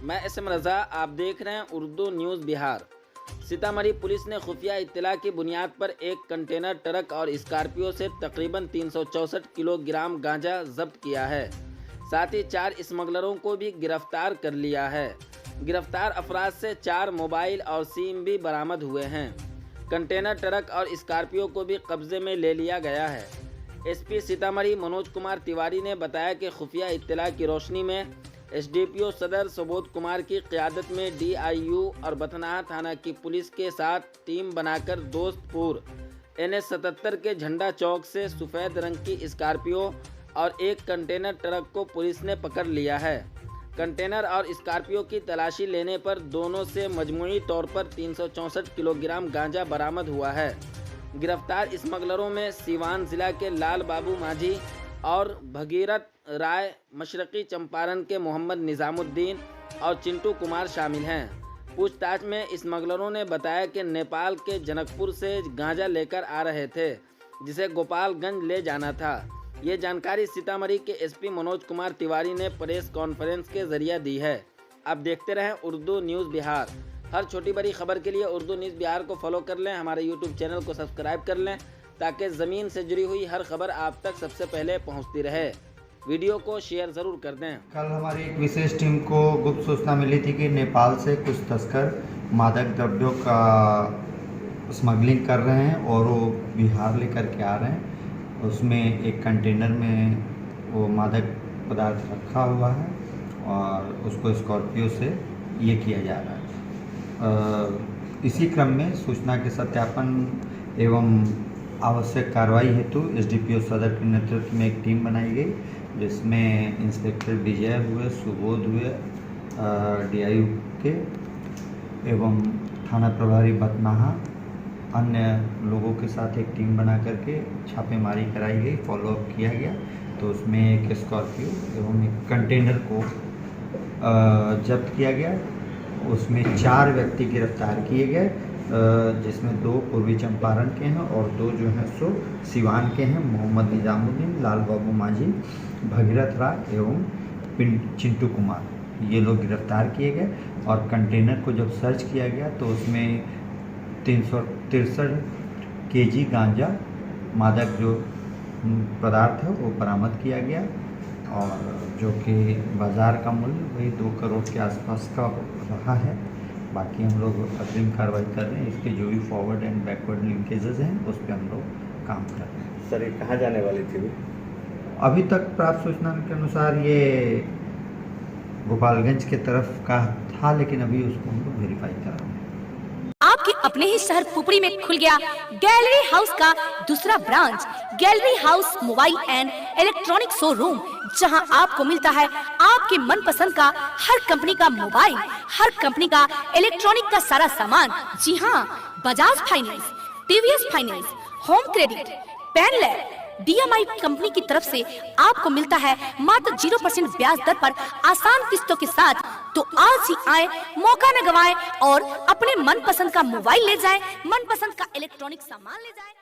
मैं एसएम रजा, आप देख रहे हैं उर्दू न्यूज़ बिहार। सीतामढ़ी पुलिस ने खुफिया इत्तला की बुनियाद पर एक कंटेनर ट्रक और स्कॉर्पियो से तकरीबन 364 किलोग्राम गांजा जब्त किया है। साथ ही 4 स्मगलरों को भी गिरफ्तार कर लिया है। गिरफ्तार अफराद से 4 मोबाइल और सिम भी बरामद हुए हैं। कंटेनर ट्रक और स्कॉर्पियो को भी कब्जे में ले लिया गया है। एसपी सीतामढ़ी मनोज कुमार तिवारी ने बताया कि खुफिया इत्तला की रोशनी में एसडीपीओ सदर सुबोध कुमार की क़यादत में डीआईयू और बथनाहा थाना की पुलिस के साथ टीम बनाकर दोस्तपुर NH 77 के झंडा चौक से सफ़ेद रंग की स्कॉर्पियो और एक कंटेनर ट्रक को पुलिस ने पकड़ लिया है। कंटेनर और स्कॉर्पियो की तलाशी लेने पर दोनों से मजमूई तौर पर 364 किलोग्राम गांजा बरामद हुआ है। गिरफ्तार स्मगलरों में सीवान जिला के लाल बाबू माझी और भगीरथ राय, मशरकी चंपारण के मोहम्मद निज़ामुद्दीन और चिंटू कुमार शामिल हैं। पूछताछ में स्मगलरों ने बताया कि नेपाल के जनकपुर से गांजा लेकर आ रहे थे, जिसे गोपालगंज ले जाना था। ये जानकारी सीतामढ़ी के एसपी मनोज कुमार तिवारी ने प्रेस कॉन्फ्रेंस के जरिए दी है। अब देखते रहें उर्दू न्यूज़ बिहार। हर छोटी बड़ी खबर के लिए उर्दू न्यूज़ बिहार को फॉलो कर लें, हमारे यूट्यूब चैनल को सब्सक्राइब कर लें ताकि ज़मीन से जुड़ी हुई हर खबर आप तक सबसे पहले पहुंचती रहे। वीडियो को शेयर ज़रूर कर दें। कल हमारी एक विशेष टीम को गुप्त सूचना मिली थी कि नेपाल से कुछ तस्कर मादक द्रव्यों का स्मगलिंग कर रहे हैं और वो बिहार लेकर के आ रहे हैं। उसमें एक कंटेनर में वो मादक पदार्थ रखा हुआ है और उसको स्कॉर्पियो से ये किया जा रहा है। इसी क्रम में सूचना के सत्यापन एवं आवश्यक कार्रवाई हेतु एसडीपीओ सदर के नेतृत्व में एक टीम बनाई गई, जिसमें इंस्पेक्टर विजय हुए, सुबोध हुए डीआईयू के एवं थाना प्रभारी बथनाहा, अन्य लोगों के साथ एक टीम बना करके छापेमारी कराई गई, फॉलोअप किया गया। तो उसमें एक स्कॉर्पियो एवं एक कंटेनर को जब्त किया गया। उसमें 4 व्यक्ति गिरफ्तार किए गए, जिसमें 2 पूर्वी चंपारण के हैं और 2 जो हैं सो सिवान के हैं, मोहम्मद निज़ामुद्दीन, लाल बाबू माझी, भगीरथ राय एवं चिंटू कुमार। ये लोग गिरफ्तार किए गए और कंटेनर को जब सर्च किया गया तो उसमें 363 केजी गांजा मादक जो पदार्थ है वो बरामद किया गया और जो कि बाज़ार का मूल्य वही 2 करोड़ के आसपास का रहा है। बाकी हम लोग अग्रिम कार्रवाई कर रहे हैं। इसके जो भी फॉरवर्ड एंड बैकवर्ड लिंकेजेस हैं उस पर हम लोग काम कर रहे हैं। सर, ये कहाँ जाने वाली थी? अभी तक प्राप्त सूचना के अनुसार ये गोपालगंज के तरफ का था, लेकिन अभी उसको हम लोग वेरीफाई कर रहे हैं। आपके अपने ही शहर पुपरी में खुल गया गैलरी हाउस का दूसरा ब्रांच, gallery house mobile and electronic showroom, जहां आपको मिलता है आपके मनपसंद का हर कंपनी का मोबाइल, हर कंपनी का इलेक्ट्रॉनिक का सारा सामान। जी हां, Bajaj finance, TVS finance, home credit, पेनलैब, DMI कंपनी की तरफ से आपको मिलता है मात्र 0% ब्याज दर पर आसान किस्तों के साथ। तो आज ही आए, मौका न गवाएं और अपने मनपसंद का मोबाइल ले जाएं, मनपसंद का इलेक्ट्रॉनिक सामान ले जाएं।